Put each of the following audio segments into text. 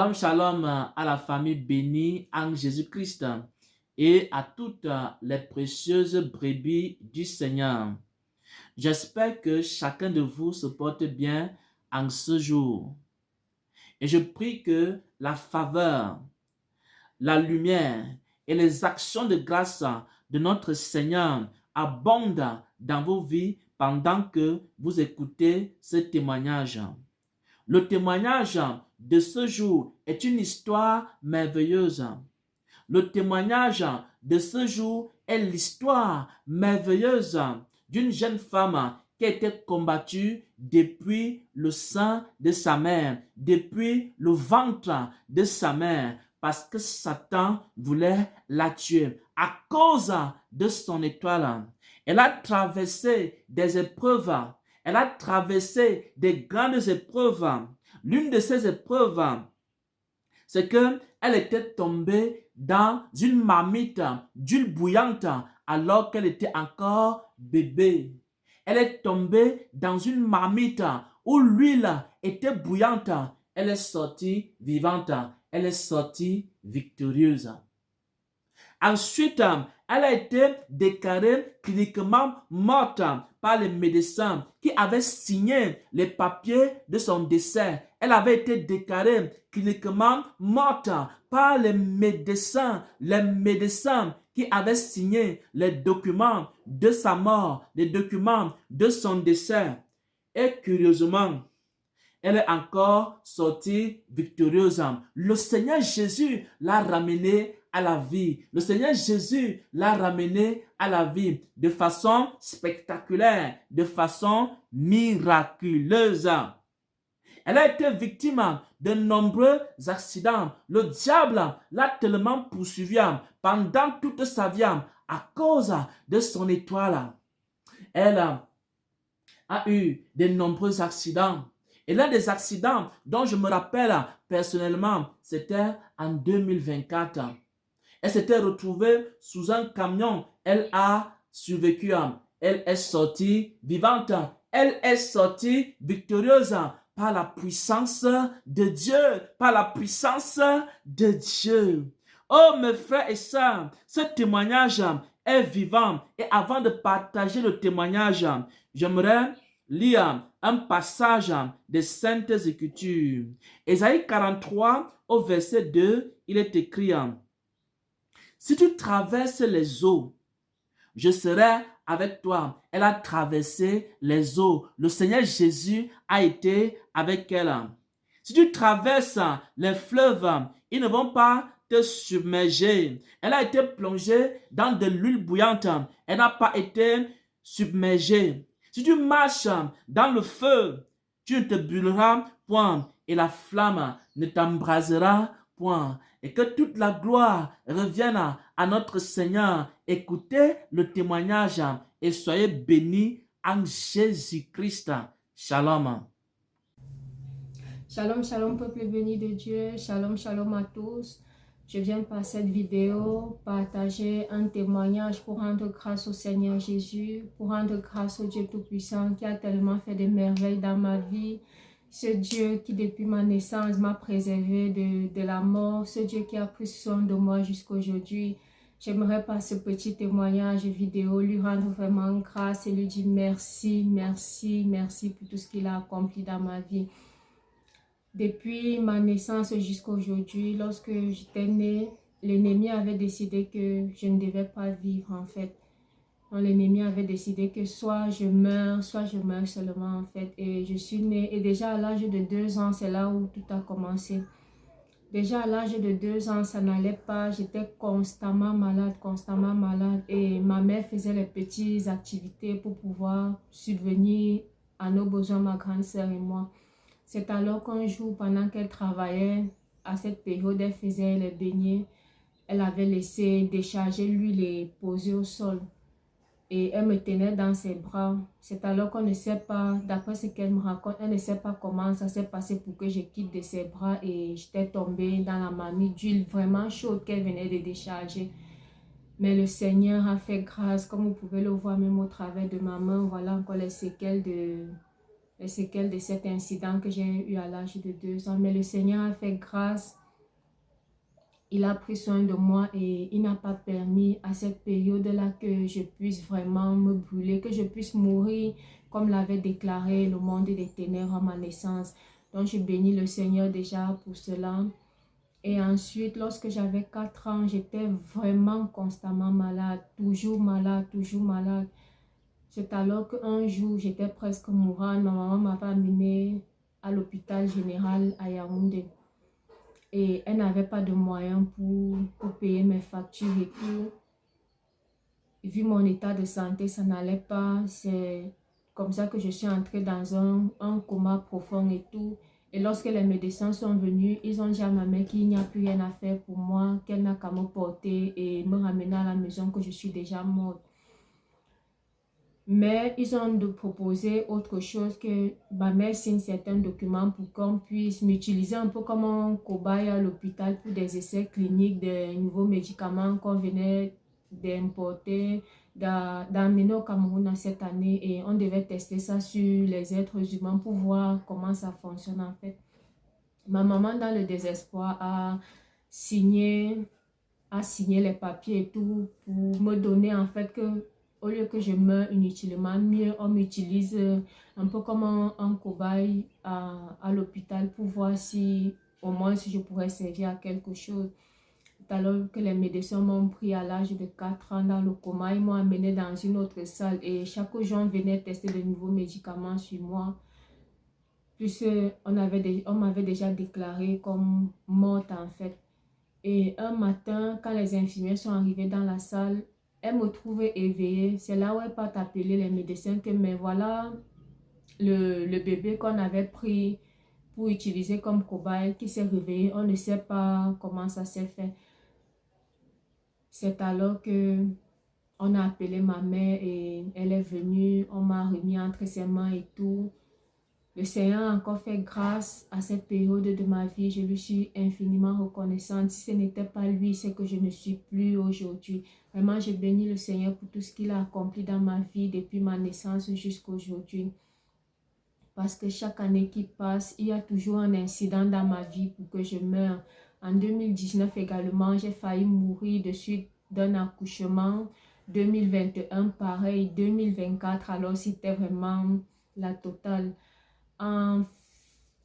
Shalom, shalom à la famille bénie en Jésus-Christ et à toutes les précieuses brebis du Seigneur. J'espère que chacun de vous se porte bien en ce jour. Et je prie que la faveur, la lumière et les actions de grâce de notre Seigneur abondent dans vos vies pendant que vous écoutez ce témoignage. Le témoignage de ce jour est une histoire merveilleuse. Le témoignage de ce jour est l'histoire merveilleuse d'une jeune femme qui a été combattue depuis le sein de sa mère, depuis le ventre de sa mère, parce que Satan voulait la tuer à cause de son étoile. Elle a traversé des épreuves, elle a traversé des grandes épreuves. L'une de ces épreuves, c'est qu'elle était tombée dans une marmite d'huile bouillante alors qu'elle était encore bébé. Elle est tombée dans une marmite où l'huile était bouillante. Elle est sortie vivante. Elle est sortie victorieuse. Ensuite, elle a été déclarée cliniquement morte par les médecins qui avaient signé les papiers de son décès. Elle avait été déclarée cliniquement morte par les médecins qui avaient signé les documents de sa mort, les documents de son décès. Et curieusement, elle est encore sortie victorieuse. Le Seigneur Jésus l'a ramenée à la vie. Le Seigneur Jésus l'a ramenée à la vie de façon spectaculaire, de façon miraculeuse. Elle a été victime de nombreux accidents. Le diable l'a tellement poursuivie pendant toute sa vie à cause de son étoile. Elle a eu de nombreux accidents. Et l'un des accidents dont je me rappelle personnellement, c'était en 2024. Elle s'était retrouvée sous un camion. Elle a survécu. Elle est sortie vivante. Elle est sortie victorieuse par la puissance de Dieu. Par la puissance de Dieu. Oh mes frères et sœurs, ce témoignage est vivant. Et avant de partager le témoignage, j'aimerais lire un passage des Saintes Écritures. Ésaïe 43 au verset 2, il est écrit: si tu traverses les eaux, je serai avec toi. Elle a traversé les eaux. Le Seigneur Jésus a été avec elle. Si tu traverses les fleuves, ils ne vont pas te submerger. Elle a été plongée dans de l'huile bouillante. Elle n'a pas été submergée. Si tu marches dans le feu, tu ne te brûleras point et la flamme ne t'embrasera point. Et que toute la gloire revienne à notre Seigneur. Écoutez le témoignage et soyez bénis en Jésus-Christ. Shalom. Shalom, shalom, peuple béni de Dieu. Shalom, shalom à tous. Je viens par cette vidéo partager un témoignage pour rendre grâce au Seigneur Jésus, pour rendre grâce au Dieu Tout-Puissant qui a tellement fait des merveilles dans ma vie. Ce Dieu qui depuis ma naissance m'a préservé de la mort, ce Dieu qui a pris soin de moi jusqu'à aujourd'hui. J'aimerais par ce petit témoignage vidéo lui rendre vraiment grâce et lui dire merci, merci, merci pour tout ce qu'il a accompli dans ma vie. Depuis ma naissance jusqu'à aujourd'hui, lorsque j'étais née, l'ennemi avait décidé que je ne devais pas vivre en fait. L'ennemi avait décidé que soit je meurs seulement en fait. Et je suis née, et déjà à l'âge de 2 ans, c'est là où tout a commencé. Déjà à l'âge de 2 ans, ça n'allait pas, j'étais constamment malade. Et ma mère faisait les petites activités pour pouvoir subvenir à nos besoins, ma grande sœur et moi. C'est alors qu'un jour, pendant qu'elle travaillait, à cette période, elle faisait les beignets. Elle avait laissé décharger l'huile et poser au sol. Et elle me tenait dans ses bras. C'est alors qu'on ne sait pas, d'après ce qu'elle me raconte, elle ne sait pas comment ça s'est passé pour que je quitte de ses bras. Et j'étais tombée dans la marmite d'huile vraiment chaude qu'elle venait de décharger. Mais le Seigneur a fait grâce, comme vous pouvez le voir même au travers de ma main. Voilà encore les séquelles les séquelles de cet incident que j'ai eu à l'âge de 2 ans. Mais le Seigneur a fait grâce. Il a pris soin de moi et il n'a pas permis à cette période-là que je puisse vraiment me brûler, que je puisse mourir comme l'avait déclaré le monde des ténèbres à ma naissance. Donc je bénis le Seigneur déjà pour cela. Et ensuite, lorsque j'avais 4 ans, j'étais vraiment constamment malade, toujours malade, toujours malade. C'est alors qu'un jour, j'étais presque mourante. Ma maman m'avait amenée à l'hôpital général à Yaoundé. Et elle n'avait pas de moyens pour payer mes factures et tout. Vu mon état de santé, ça n'allait pas. C'est comme ça que je suis entrée dans un coma profond et tout. Et lorsque les médecins sont venus, ils ont dit à ma mère qu'il n'y a plus rien à faire pour moi, qu'elle n'a qu'à me porter et me ramener à la maison, que je suis déjà morte. Mais ils ont proposé autre chose, que ma mère signe certains documents pour qu'on puisse m'utiliser un peu comme un cobaye à l'hôpital pour des essais cliniques des nouveaux médicaments qu'on venait d'importer, d'amener au Cameroun cette année, et on devait tester ça sur les êtres humains pour voir comment ça fonctionne en fait. Ma maman, dans le désespoir, a signé les papiers et tout pour me donner en fait que au lieu que je meure inutilement, mieux on m'utilise un peu comme un cobaye à l'hôpital pour voir si au moins si je pourrais servir à quelque chose. Alors que les médecins m'ont pris à l'âge de 4 ans dans le coma, ils m'ont amené dans une autre salle et chaque jour on venait tester de nouveaux médicaments sur moi. Puisque on m'avait déjà déclaré comme morte en fait. Et un matin, quand les infirmières sont arrivées dans la salle, elles me trouvaient éveillée. C'est là où elles partent appeler les médecins que, mais voilà, le bébé qu'on avait pris pour utiliser comme cobaye qui s'est réveillé. On ne sait pas comment ça s'est fait. C'est alors que on a appelé ma mère et elle est venue. On m'a remis entre ses mains et tout. Le Seigneur a encore fait grâce à cette période de ma vie. Je lui suis infiniment reconnaissante. Si ce n'était pas lui, c'est que je ne suis plus aujourd'hui. Vraiment, je bénis le Seigneur pour tout ce qu'il a accompli dans ma vie depuis ma naissance jusqu'à aujourd'hui. Parce que chaque année qui passe, il y a toujours un incident dans ma vie pour que je meure. En 2019 également, j'ai failli mourir de suite d'un accouchement. 2021, pareil. 2024, alors c'était vraiment la totale. En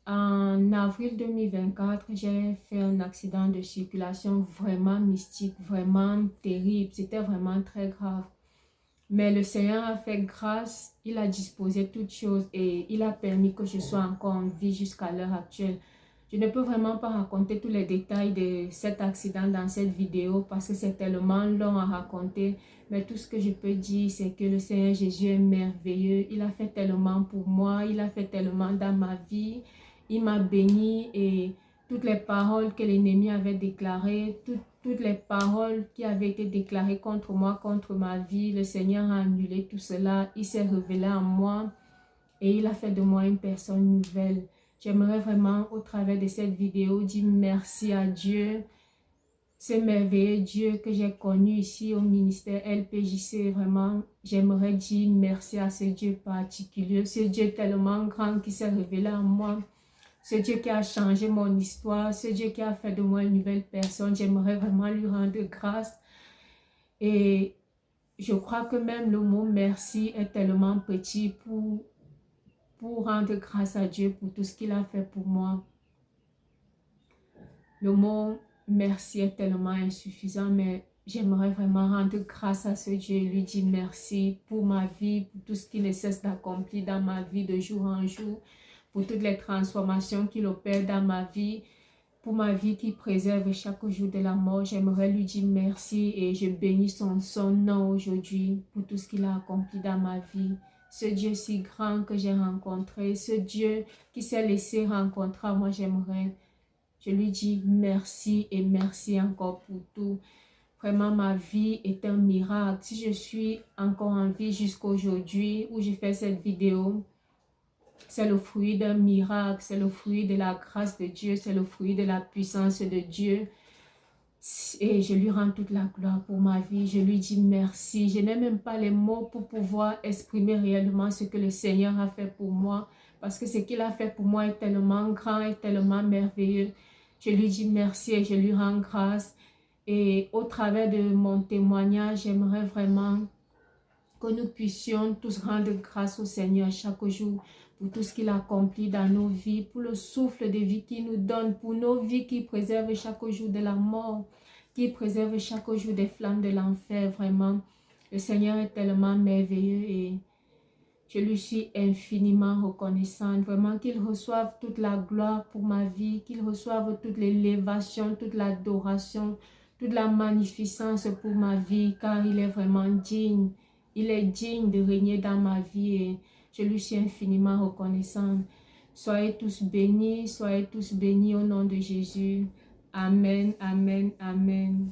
avril 2024, j'ai fait un accident de circulation vraiment mystique, vraiment terrible. C'était vraiment très grave. Mais le Seigneur a fait grâce, il a disposé toutes choses et il a permis que je sois encore en vie jusqu'à l'heure actuelle. Je ne peux vraiment pas raconter tous les détails de cet accident dans cette vidéo parce que c'est tellement long à raconter. Mais tout ce que je peux dire, c'est que le Seigneur Jésus est merveilleux. Il a fait tellement pour moi, il a fait tellement dans ma vie. Il m'a béni et toutes les paroles que l'ennemi avait déclarées, toutes les paroles qui avaient été déclarées contre moi, contre ma vie, le Seigneur a annulé tout cela. Il s'est révélé en moi et il a fait de moi une personne nouvelle. J'aimerais vraiment, au travers de cette vidéo, dire merci à Dieu. Ce merveilleux Dieu que j'ai connu ici au ministère LPJC, vraiment, j'aimerais dire merci à ce Dieu particulier, ce Dieu tellement grand qui s'est révélé en moi, ce Dieu qui a changé mon histoire, ce Dieu qui a fait de moi une nouvelle personne. J'aimerais vraiment lui rendre grâce. Et je crois que même le mot merci est tellement petit pour rendre grâce à Dieu pour tout ce qu'il a fait pour moi. Le mot merci est tellement insuffisant, mais j'aimerais vraiment rendre grâce à ce Dieu et lui dire merci pour ma vie, pour tout ce qu'il ne cesse d'accomplir dans ma vie de jour en jour, pour toutes les transformations qu'il opère dans ma vie, pour ma vie qui préserve chaque jour de la mort. J'aimerais lui dire merci et je bénis son nom aujourd'hui pour tout ce qu'il a accompli dans ma vie. Ce Dieu si grand que j'ai rencontré, ce Dieu qui s'est laissé rencontrer à moi, je lui dis merci et merci encore pour tout. Vraiment, ma vie est un miracle. Si je suis encore en vie jusqu'à aujourd'hui où je fais cette vidéo, c'est le fruit d'un miracle, c'est le fruit de la grâce de Dieu, c'est le fruit de la puissance de Dieu. Et je lui rends toute la gloire pour ma vie. Je lui dis merci. Je n'ai même pas les mots pour pouvoir exprimer réellement ce que le Seigneur a fait pour moi. parce que ce qu'il a fait pour moi est tellement grand et tellement merveilleux. Je lui dis merci et je lui rends grâce. Et au travers de mon témoignage, j'aimerais vraiment que nous puissions tous rendre grâce au Seigneur chaque jour pour tout ce qu'il accomplit dans nos vies, pour le souffle de vie qu'il nous donne, pour nos vies qui préservent chaque jour de la mort, qui préservent chaque jour des flammes de l'enfer. Vraiment, le Seigneur est tellement merveilleux et je lui suis infiniment reconnaissante. Vraiment qu'il reçoive toute la gloire pour ma vie, qu'il reçoive toute l'élévation, toute l'adoration, toute la magnificence pour ma vie, car il est vraiment digne. Il est digne de régner dans ma vie et je lui suis infiniment reconnaissante. Soyez tous bénis au nom de Jésus. Amen, amen, amen.